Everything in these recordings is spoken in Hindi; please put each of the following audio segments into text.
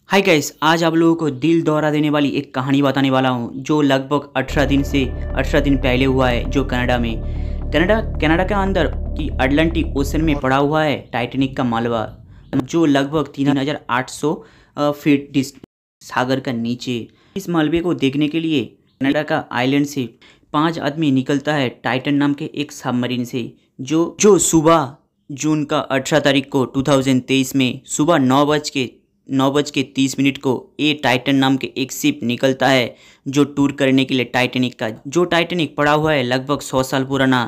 हाय गाइस, आज आप लोगों को दिल दौरा देने वाली एक कहानी बताने वाला हूँ जो लगभग 18 दिन पहले हुआ है। जो कनाडा के अंदर की अटलांटिक ओशन में पड़ा हुआ है टाइटैनिक का मालवा, जो लगभग 3800 फीट सागर का नीचे। इस मालवे को देखने के लिए कनाडा का आइलैंड से 5 आदमी निकलता है टाइटन नाम के एक सबमरीन से, जो सुबह जून का 18 तारीख को 2023 में सुबह 9:30 को ए टाइटन नाम के एक शिप निकलता है जो टूर करने के लिए टाइटैनिक का, जो टाइटैनिक पड़ा हुआ है लगभग 100 साल पुराना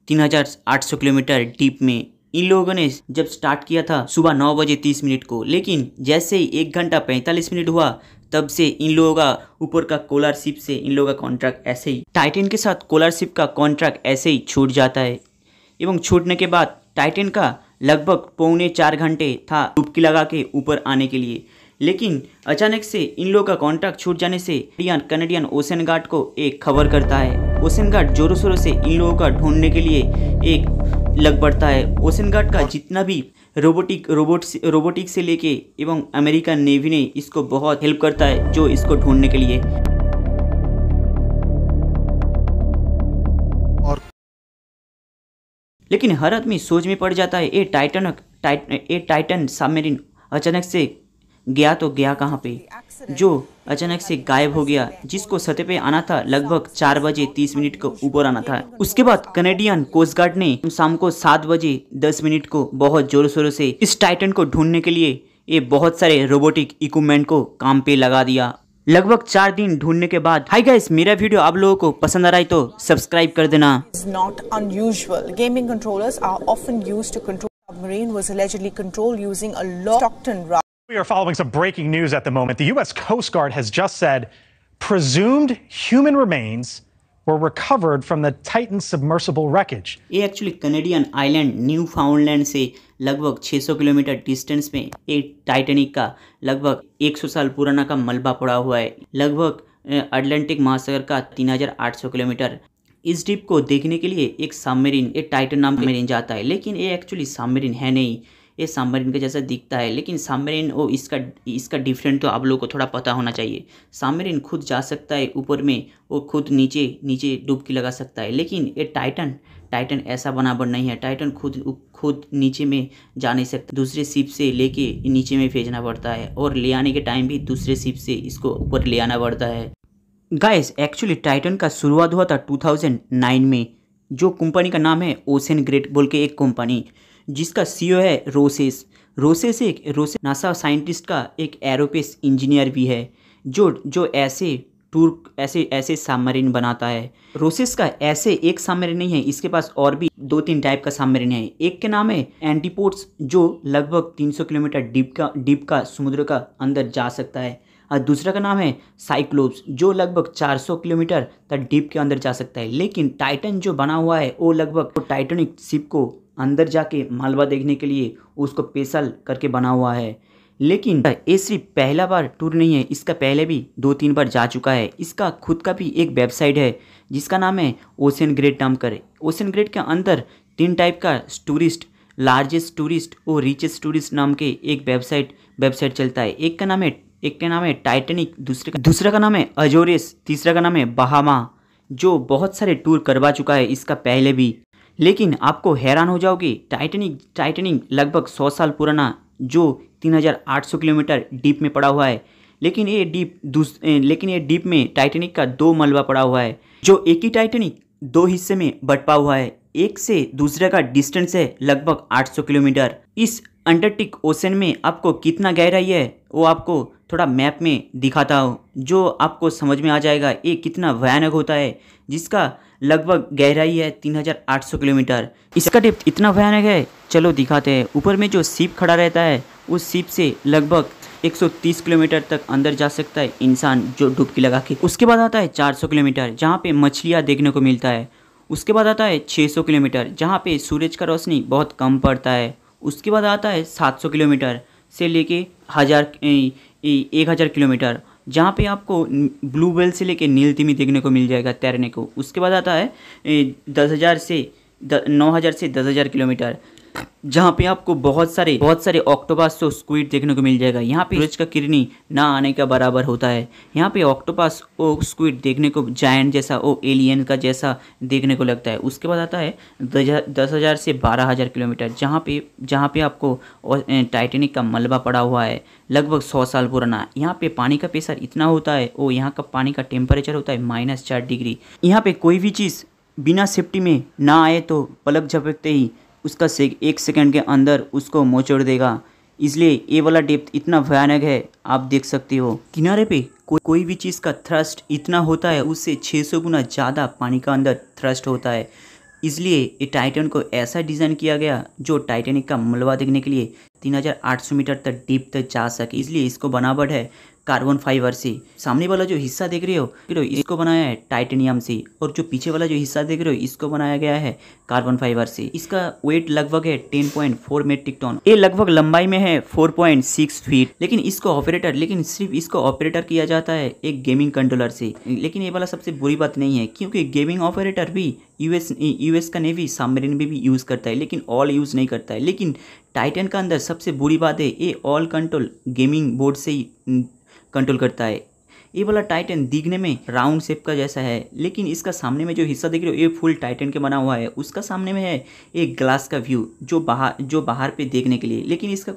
3800 किलोमीटर डीप में। इन लोगों ने जब स्टार्ट किया था सुबह 9:30 को, लेकिन जैसे ही 1 घंटा 45 मिनट हुआ तब से इन लोगों का ऊपर का कोलर शिप से इन लोगों का कॉन्ट्रैक्ट ऐसे ही टाइटन के साथ कोलर शिप का कॉन्ट्रैक्ट ऐसे ही छूट जाता है। एवं छूटने के बाद टाइटन का लगभग 3.25 घंटे था डुबकी लगा के ऊपर आने के लिए, लेकिन अचानक से इन लोगों का कॉन्ट्रैक्ट छूट जाने से कनाडियन ओशन गार्ड को एक खबर करता है। ओशन गार्ड जोरों शोरों से इन लोगों का ढूंढने के लिए एक लग पड़ता है। ओशन गार्ड का जितना भी रोबोटिक से लेके एवं अमेरिकन नेवी ने इसको बहुत हेल्प करता है जो इसको ढूंढने के लिए। लेकिन हर आदमी सोच में पड़ जाता है ये टाइटन सबमरीन अचानक से गया तो गया कहाँ पे, जो अचानक से गायब हो गया। जिसको सतह पे आना था लगभग 4:30 को ऊपर आना था। उसके बाद कनेडियन कोस्ट गार्ड ने शाम को 7:10 को बहुत जोरों शोरों से इस टाइटन को ढूंढने के लिए ये बहुत सारे रोबोटिक इक्विपमेंट को काम पे लगा दिया। लगभग 4 दिन ढूंढने के बाद, हाय गाइस, मेरा वीडियो आप लोगों को पसंद आ रहा है तो सब्सक्राइब कर देना। Not unusual. Gaming controllers are often used to control. Submarine was allegedly controlled using a Stockton route. We are following some breaking news at the moment. The U.S. Coast Guard has just said presumed human remains were recovered from the Titan submersible wreckage. ये एक्चुअली कनेडियन आइलैंड न्यू फाउंडलैंड से लगभग 600 किलोमीटर डिस्टेंस में एक टाइटैनिक का लगभग 100 साल पुराना का मलबा पड़ा हुआ है, लगभग अटलांटिक महासागर का 3800 किलोमीटर। इस डिप को देखने के लिए एक सबमरीन, एक टाइटन नाम सबमरीन जाता है, लेकिन ये एक्चुअली सबमरीन है नहीं। ये सबमरीन के जैसा दिखता है, लेकिन सबमरीन वो इसका डिफरेंट तो आप लोगों को थोड़ा पता होना चाहिए। सबमरीन खुद जा सकता है ऊपर में, वो खुद नीचे डुबकी लगा सकता है, लेकिन ये टाइटन ऐसा बनावट नहीं है। टाइटन खुद नीचे में जा नहीं सकता, दूसरे शिप से लेके नीचे में भेजना पड़ता है, और ले आने के टाइम भी दूसरे शिप से इसको ऊपर ले आना पड़ता है। गाइस, एक्चुअली टाइटन का शुरुआत हुआ था 2009 में, जो कंपनी का नाम है ओशन ग्रेट बोल के एक कंपनी, जिसका सीईओ है रोसेस नासा साइंटिस्ट का एक एरोस्पेस इंजीनियर भी है, जो ऐसे सबमरीन बनाता है। रोसेस का ऐसे एक सबमरीन नहीं है, इसके पास और भी 2-3 टाइप का सबमरीन है। एक के नाम है एंटीपोड्स, जो लगभग 300 किलोमीटर डीप का समुद्र का अंदर जा सकता है, और दूसरा का नाम है साइक्लोप्स, जो लगभग 400 किलोमीटर तक डीप के अंदर जा सकता है। लेकिन टाइटन जो बना हुआ है वो लगभग टाइटैनिक शिप को अंदर जाके मालवा देखने के लिए उसको स्पेशल करके बना हुआ है। लेकिन ये सिर्फ पहला बार टूर नहीं है, इसका पहले भी 2-3 बार जा चुका है। इसका खुद का भी एक वेबसाइट है जिसका नाम है ओशन ग्रेड नाम कर। ओशन ग्रेड के अंदर 3 टाइप का टूरिस्ट, लार्जेस्ट टूरिस्ट और रिचेस्ट टूरिस्ट नाम के एक वेबसाइट चलता है। एक का नाम है टाइटैनिक, दूसरा का नाम है अजोरेस, तीसरा का नाम है बहामा, जो बहुत सारे टूर करवा चुका है इसका पहले भी। लेकिन आपको हैरान हो जाओगे, टाइटैनिक लगभग 100 साल पुराना, जो 3800 किलोमीटर डीप में पड़ा हुआ है, लेकिन ये डीप में टाइटैनिक का 2 मलबा पड़ा हुआ है, जो एक ही टाइटैनिक 2 हिस्से में बंटा हुआ है। एक से दूसरे का डिस्टेंस है लगभग 800 किलोमीटर। इस अंटार्कटिक ओशन में आपको कितना गहराई है वो आपको थोड़ा मैप में दिखाता हूँ, जो आपको समझ में आ जाएगा ये कितना भयानक होता है, जिसका लगभग गहराई है 3800 किलोमीटर। इसका डेप्थ इतना भयानक है, चलो दिखाते हैं। ऊपर में जो शिप खड़ा रहता है उस शिप से लगभग 130 किलोमीटर तक अंदर जा सकता है इंसान जो डुबकी लगा के। उसके बाद आता है 400 किलोमीटर जहाँ पे मछलियाँ देखने को मिलता है। उसके बाद आता है 600 किलोमीटर जहाँ पे सूरज का रोशनी बहुत कम पड़ता है। उसके बाद आता है 700 किलोमीटर से लेके 1000 किलोमीटर जहाँ पे आपको ब्लू व्हेल से लेके नील तिमी देखने को मिल जाएगा तैरने को। उसके बाद आता है 9000 से 10,000 किलोमीटर जहाँ पे आपको बहुत सारे ऑक्टोपस और स्क्विड देखने को मिल जाएगा। यहाँ पे सूरज का किरनी ना आने का बराबर होता है। यहाँ पे ऑक्टोपस और स्क्विड देखने को जायंट जैसा ओ एलियन का जैसा देखने को लगता है। उसके बाद आता है 10,000 से 12,000 किलोमीटर, जहाँ पे आपको टाइटैनिक का मलबा पड़ा हुआ है लगभग 100 साल पुराना। यहाँ पे पानी का प्रेशर इतना होता है और यहाँ का पानी का टेम्परेचर होता है -4 डिग्री। यहाँ पे कोई भी चीज़ बिना सेफ्टी में ना आए तो पलक झपकते ही उसका 1 सेकंड के अंदर उसको मोचड़ देगा। इसलिए ये वाला डेप्थ इतना भयानक है, आप देख सकते हो। किनारे पे कोई भी चीज़ का थ्रस्ट इतना होता है, उससे 600 गुना ज़्यादा पानी का अंदर थ्रस्ट होता है। इसलिए ये टाइटन को ऐसा डिज़ाइन किया गया जो टाइटैनिक का मलबा देखने के लिए 3,800 मीटर तक डीप तक जा सके। इसलिए इसको बनावट है कार्बन फाइबर से। सामने वाला जो हिस्सा देख रहे हो इसको बनाया है टाइटेनियम से, और जो पीछे वाला जो हिस्सा देख रहे हो इसको बनाया गया है कार्बन फाइबर से। इसका वेट लगभग है 10.4 मेट्रिक टन। ये लगभग लंबाई में है 4.6 फीट। लेकिन सिर्फ इसको ऑपरेटर किया जाता है एक गेमिंग कंट्रोलर से। लेकिन ये वाला सबसे बुरी बात नहीं है, क्योंकि गेमिंग ऑपरेटर भी यूएस का नेवी सबमरीन में भी यूज़ करता है, लेकिन ऑल यूज़ नहीं करता है। लेकिन टाइटन का अंदर सबसे बुरी बात है ये ऑल कंट्रोल गेमिंग बोर्ड से ही कंट्रोल करता है। ये वाला टाइटन दिखने में राउंड शेप का जैसा है, लेकिन इसका सामने में जो हिस्सा देख रहे हो ये फुल टाइटन के बना हुआ है। उसका सामने में है एक ग्लास का व्यू जो बाहर पे देखने के लिए। लेकिन इसका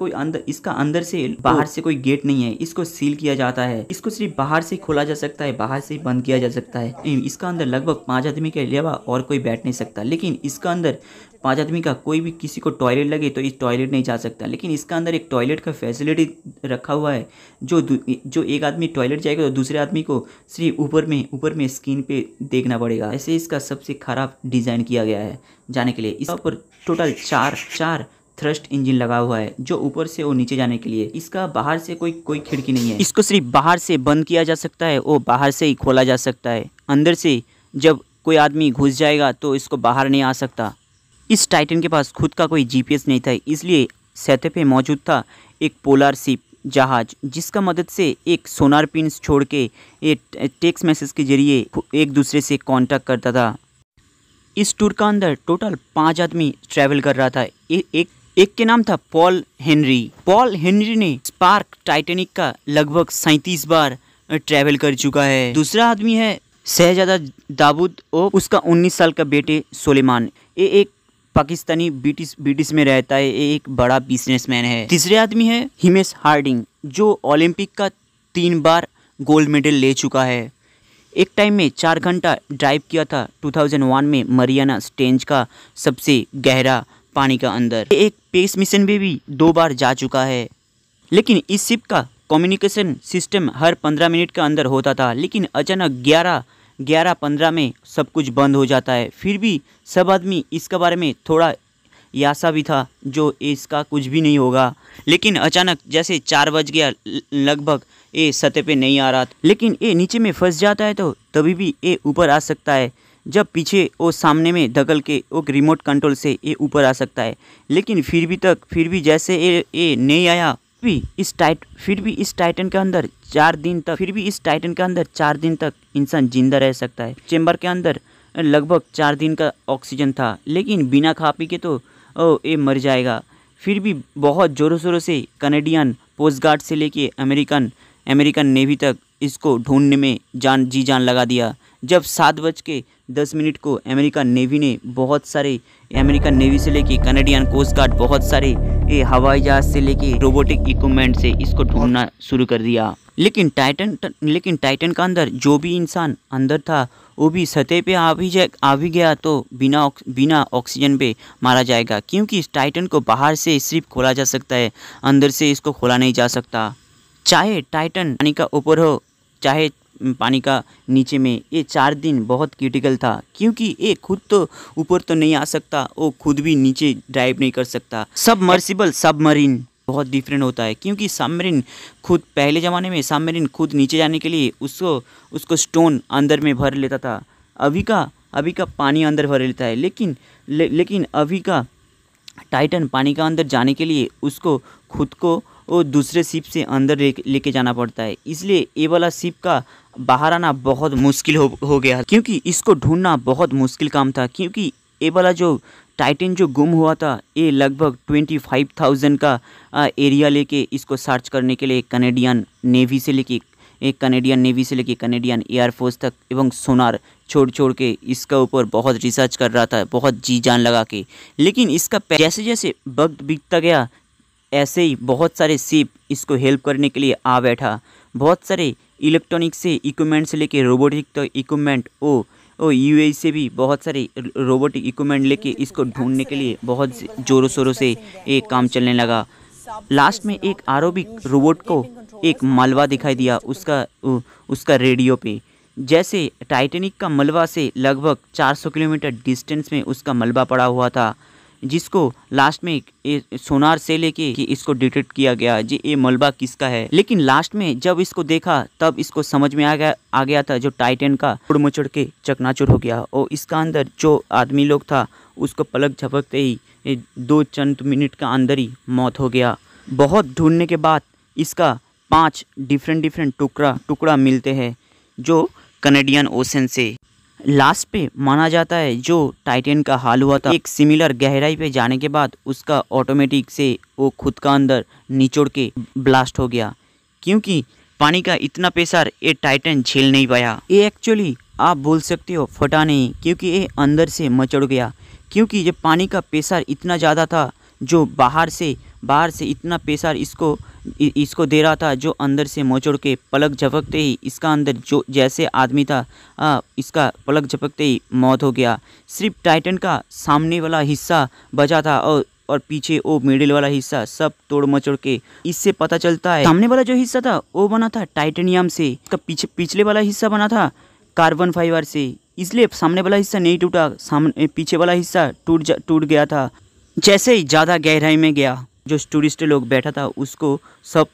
अंदर से बाहर से कोई गेट नहीं है, इसको सील किया जाता है। इसको सिर्फ बाहर से खोला जा सकता है, बाहर से बंद किया जा सकता है। इसका अंदर लगभग 5 आदमी के अलावा और कोई बैठ नहीं सकता। लेकिन इसका अंदर 5 आदमी का कोई भी किसी को टॉयलेट लगे तो इस टॉयलेट नहीं जा सकता। लेकिन इसका अंदर एक टॉयलेट का फैसिलिटी रखा हुआ है, जो एक आदमी टॉयलेट जाएगा तो दूसरे आदमी को सिर्फ ऊपर में स्क्रीन पे देखना पड़ेगा। ऐसे इसका सबसे खराब डिज़ाइन किया गया है जाने के लिए। इस पर टोटल चार थ्रस्ट इंजन लगा हुआ है, जो ऊपर से और नीचे जाने के लिए। इसका बाहर से कोई खिड़की नहीं है। इसको सिर्फ बाहर से बंद किया जा सकता है और बाहर से ही खोला जा सकता है। अंदर से जब कोई आदमी घुस जाएगा तो इसको बाहर नहीं आ सकता। इस टाइटन के पास खुद का कोई जीपीएस नहीं था, इसलिए सतह पे मौजूद था एक पोलर शिप जहाज, जिसका मदद से एक सोनार पिन्स छोड़ के एक टेक्स्ट मैसेज के जरिए एक दूसरे से कांटेक्ट करता था। इस टूर का अंदर टोटल 5 आदमी ट्रैवल कर रहा था। एक के नाम था पॉल हेनरी ने स्पार्क टाइटैनिक का लगभग 37 बार ट्रैवल कर चुका है। दूसरा आदमी है शहजादा दाऊद और उसका 19 साल का बेटे सुलेमान। ये एक पाकिस्तानी ब्रिटिश में रहता है, ये एक बड़ा बिजनेसमैन है। तीसरे आदमी है हिमेश हार्डिंग, जो ओलंपिक का 3 बार गोल्ड मेडल ले चुका है। एक टाइम में 4 घंटा ड्राइव किया था 2001 में मरियाना ट्रेंच का सबसे गहरा पानी का अंदर। एक स्पेस मिशन में भी 2 बार जा चुका है। लेकिन इस शिप का कम्युनिकेशन सिस्टम हर 15 मिनट के अंदर होता था, लेकिन अचानक 11:15 में सब कुछ बंद हो जाता है। फिर भी सब आदमी इसके बारे में थोड़ा यासा भी था जो इसका कुछ भी नहीं होगा। लेकिन अचानक जैसे 4 बज गया लगभग, ये सतह पे नहीं आ रहा था। लेकिन ये नीचे में फंस जाता है तो तभी भी ये ऊपर आ सकता है, जब पीछे वो सामने में धकल के वो रिमोट कंट्रोल से ये ऊपर आ सकता है। लेकिन फिर भी जैसे ये नहीं आया, फिर भी इस टाइटन के अंदर 4 दिन तक इंसान जिंदा रह सकता है। चेंबर के अंदर लगभग 4 दिन का ऑक्सीजन था, लेकिन बिना खा पी के तो ये मर जाएगा। फिर भी बहुत ज़ोरों शोरों से कनेडियन कोस्ट गार्ड से लेके अमेरिकन नेवी तक इसको ढूंढने में जान लगा दिया। जब 7:10 को अमेरिकन नेवी से लेके कनेडियन कोस्ट गार्ड बहुत सारे हवाई जहाज से लेके रोबोटिक इक्विपमेंट से इसको ढूंढना शुरू कर दिया। लेकिन टाइटन का अंदर जो भी इंसान अंदर था वो भी सतह पे आ भी गया तो बिना ऑक्सीजन पे मारा जाएगा, क्योंकि इस टाइटन को बाहर से सिर्फ खोला जा सकता है, अंदर से इसको खोला नहीं जा सकता। चाहे टाइटन पानी का ऊपर हो चाहे पानी का नीचे में, ये 4 दिन बहुत क्रिटिकल था, क्योंकि ये खुद तो ऊपर तो नहीं आ सकता, वो खुद भी नीचे ड्राइव नहीं कर सकता। सबमर्सिबल सबमरीन बहुत डिफरेंट होता है, क्योंकि सबमरीन खुद पहले ज़माने में सबमरीन खुद नीचे जाने के लिए उसको स्टोन अंदर में भर लेता था। अभी का पानी अंदर भर लेता है, लेकिन अभी का टाइटन पानी का अंदर जाने के लिए उसको खुद को वो दूसरे शिप से अंदर लेके जाना पड़ता है। इसलिए ये वाला शिप का बाहर आना बहुत मुश्किल हो गया, क्योंकि इसको ढूंढना बहुत मुश्किल काम था, क्योंकि ये वाला जो टाइटन जो गुम हुआ था ये लगभग 25,000 का एरिया लेके इसको सर्च करने के लिए कनेडियन नेवी से लेके कनेडियन एयरफोर्स तक एवं सोनार छोड़ के इसका ऊपर बहुत रिसर्च कर रहा था, बहुत जी जान लगा के। लेकिन इसका जैसे जैसे वक्त बीतता गया ऐसे ही बहुत सारे शिप इसको हेल्प करने के लिए आ बैठा। बहुत सारे इलेक्ट्रॉनिक से इक्विपमेंट से लेके रोबोटिक तक इक्विपमेंट ओ यूएई से भी बहुत सारे रोबोटिक इक्विपमेंट लेके इसको ढूंढने के लिए बहुत ज़ोरों शोरों से ये काम चलने लगा। लास्ट में एक आरोबिक रोबोट को एक मलबा दिखाई दिया उसका रेडियो पे। जैसे टाइटैनिक का मलबा से लगभग 400 किलोमीटर डिस्टेंस में उसका मलबा पड़ा हुआ था, जिसको लास्ट में सोनार से लेके कि इसको डिटेक्ट किया गया जी ये मलबा किसका है। लेकिन लास्ट में जब इसको देखा तब इसको समझ में आ गया था जो टाइटन का उड़ मचड़ के चकनाचूर हो गया और इसका अंदर जो आदमी लोग था उसको पलक झपकते ही 2 चंद मिनट का अंदर ही मौत हो गया। बहुत ढूंढने के बाद इसका 5 डिफरेंट टुकड़ा मिलते हैं जो कनेडियन ओशन से। लास्ट पे माना जाता है जो टाइटन का हाल हुआ था, एक सिमिलर गहराई पे जाने के बाद उसका ऑटोमेटिक से वो खुद का अंदर निचोड़ के ब्लास्ट हो गया, क्योंकि पानी का इतना प्रेशर ये टाइटन झेल नहीं पाया। ये एक्चुअली आप बोल सकते हो फटा नहीं, क्योंकि ये अंदर से मचड़ गया, क्योंकि जब पानी का प्रेशर इतना ज़्यादा था जो बाहर से इतना प्रेशर इसको दे रहा था जो अंदर से मोचड़ के पलक झपकते ही इसका अंदर जो जैसे आदमी था इसका पलक झपकते ही मौत हो गया। सिर्फ टाइटन का सामने वाला हिस्सा बचा था और पीछे वो मिडिल वाला हिस्सा सब तोड़ मचोड़ के। इससे पता चलता है सामने वाला जो हिस्सा था वो बना था टाइटेनियम से, इसका पिछले वाला हिस्सा बना था कार्बन फाइबर से, इसलिए सामने वाला हिस्सा नहीं टूटा, पीछे वाला हिस्सा टूट गया था। जैसे ही ज़्यादा गहराई में गया जो टूरिस्ट लोग बैठा था उसको सब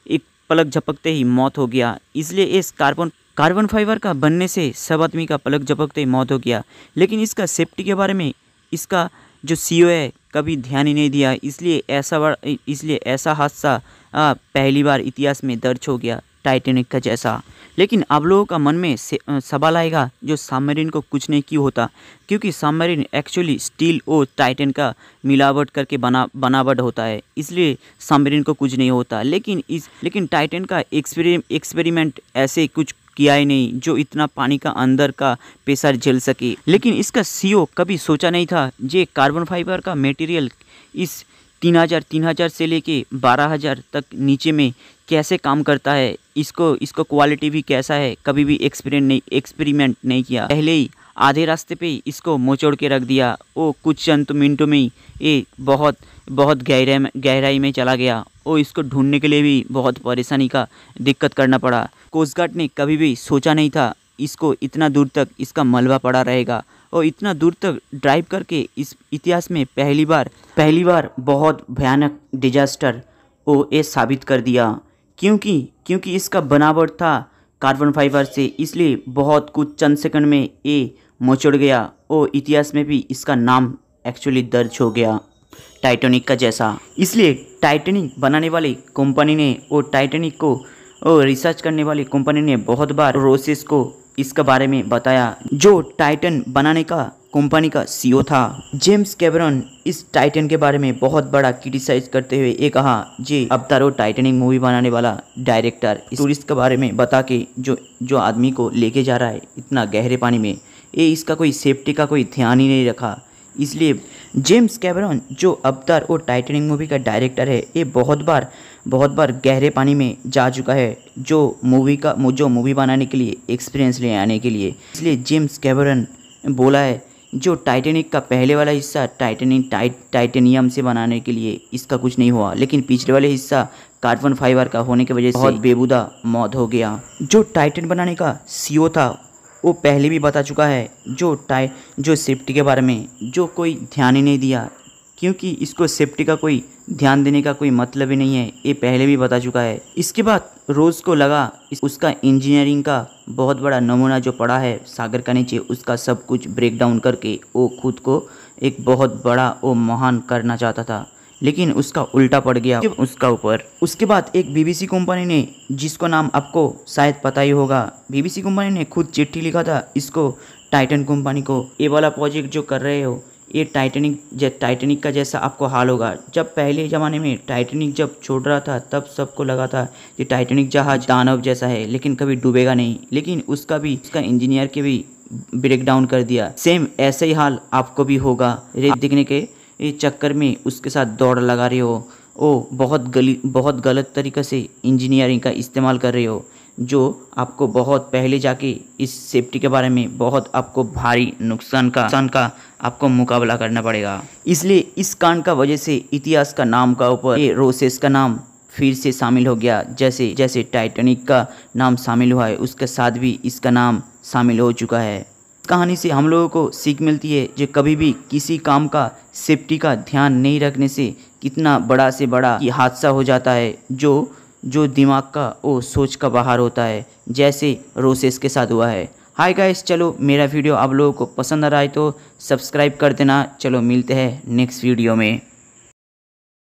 एक पलक झपकते ही मौत हो गया। इसलिए इस कार्बन फाइबर का बनने से सब आदमी का पलक झपकते ही मौत हो गया। लेकिन इसका सेफ्टी के बारे में इसका जो सीईओ है कभी ध्यान ही नहीं दिया, इसलिए ऐसा हादसा पहली बार इतिहास में दर्ज हो गया टाइटैनिक का जैसा। लेकिन आप लोगों का मन में सवाल आएगा जो सबमरीन को कुछ नहीं क्यों होता, क्योंकि सबमरीन एक्चुअली स्टील और टाइटन का मिलावट करके बनावट होता है, इसलिए सबमरीन को कुछ नहीं होता। लेकिन टाइटन का एक्सपेरिमेंट ऐसे कुछ किया ही नहीं जो इतना पानी का अंदर का प्रेशर झेल सके। लेकिन इसका सीईओ कभी सोचा नहीं था जे कार्बन फाइबर का मटेरियल इस 3000 से लेके 12,000 तक नीचे में कैसे काम करता है, इसको क्वालिटी भी कैसा है, कभी भी एक्सपेरिमेंट नहीं किया। पहले ही आधे रास्ते पे इसको मोचोड़ के रख दिया। वो कुछ चंद मिनटों में ही ये बहुत गहराई में चला गया और इसको ढूंढने के लिए भी बहुत परेशानी का दिक्कत करना पड़ा। कोस्ट गार्ड ने कभी भी सोचा नहीं था इसको इतना दूर तक इसका मलबा पड़ा रहेगा और इतना दूर तक ड्राइव करके इस इतिहास में पहली बार बहुत भयानक डिजास्टर वो ये साबित कर दिया, क्योंकि इसका बनावट था कार्बन फाइबर से, इसलिए बहुत कुछ चंद सेकंड में ये मचड़ गया और इतिहास में भी इसका नाम एक्चुअली दर्ज हो गया टाइटैनिक का जैसा। इसलिए टाइटैनिक बनाने वाली कंपनी ने और टाइटैनिक को रिसर्च करने वाली कंपनी ने बहुत बार रोसेस को इसके बारे में बताया। जो टाइटन बनाने का कंपनी का सीईओ था जेम्स कैमरन इस टाइटन के बारे में बहुत बड़ा क्रिटिसाइज करते हुए ये कहा जे अवतार और टाइटैनिक मूवी बनाने वाला डायरेक्टर इस टूरिस्ट के बारे में बता के जो आदमी को लेके जा रहा है इतना गहरे पानी में, ये इसका कोई सेफ्टी का कोई ध्यान ही नहीं रखा। इसलिए जेम्स कैमरन जो अवतार और टाइटैनिक मूवी का डायरेक्टर है ये बहुत बार गहरे पानी में जा चुका है जो मूवी बनाने के लिए एक्सपीरियंस ले आने के लिए। इसलिए जेम्स कैमरन बोला है जो टाइटैनिक का पहले वाला हिस्सा टाइटेनियम से बनाने के लिए इसका कुछ नहीं हुआ, लेकिन पिछले वाले हिस्सा कार्बन फाइबर का होने की वजह से बहुत बेबुदा मौत हो गया। जो टाइटन बनाने का सीईओ था वो पहले भी बता चुका है जो सेफ्टी के बारे में जो कोई ध्यान ही नहीं दिया, क्योंकि इसको सेफ्टी का कोई ध्यान देने का कोई मतलब ही नहीं है, ये पहले भी बता चुका है। इसके बाद रोज़ को लगा उसका इंजीनियरिंग का बहुत बड़ा नमूना जो पड़ा है सागर का नीचे उसका सब कुछ ब्रेक डाउन करके वो खुद को एक बहुत बड़ा वो महान करना चाहता था, लेकिन उसका उल्टा पड़ गया उसका ऊपर। उसके बाद एक बीबीसी कंपनी ने, जिसको नाम आपको शायद पता ही होगा, बीबीसी कंपनी ने खुद चिट्ठी लिखा था इसको टाइटन कंपनी को, ये वाला प्रोजेक्ट जो कर रहे हो ये टाइटैनिक का जैसा आपको हाल होगा। जब पहले ज़माने में टाइटैनिक जब छोड़ रहा था तब सबको लगा था कि टाइटैनिक जहाज दानव जैसा है लेकिन कभी डूबेगा नहीं, लेकिन उसका इंजीनियर के भी ब्रेक डाउन कर दिया। सेम ऐसा ही हाल आपको भी होगा। रेत दिखने के चक्कर में उसके साथ दौड़ लगा रहे हो, बहुत गलत तरीक़े से इंजीनियरिंग का इस्तेमाल कर रहे हो, जो आपको बहुत पहले जाके इस सेफ्टी के बारे में बहुत आपको भारी नुकसान का आपको मुकाबला करना पड़ेगा। इसलिए इस कांड का वजह से इतिहास का नाम का ऊपर ये रोसेस का नाम फिर से शामिल हो गया। जैसे टाइटैनिक का नाम शामिल हुआ है उसके साथ भी इसका नाम शामिल हो चुका है। कहानी से हम लोगों को सीख मिलती है जो कभी भी किसी काम का सेफ्टी का ध्यान नहीं रखने से कितना बड़ा से बड़ा हादसा हो जाता है, जो दिमाग का सोच का बाहर होता है, जैसे रोसेस के साथ हुआ है। हाय गाइस, चलो मेरा वीडियो आप लोगों को पसंद आ रहा है तो सब्सक्राइब कर देना। चलो मिलते हैं नेक्स्ट वीडियो में।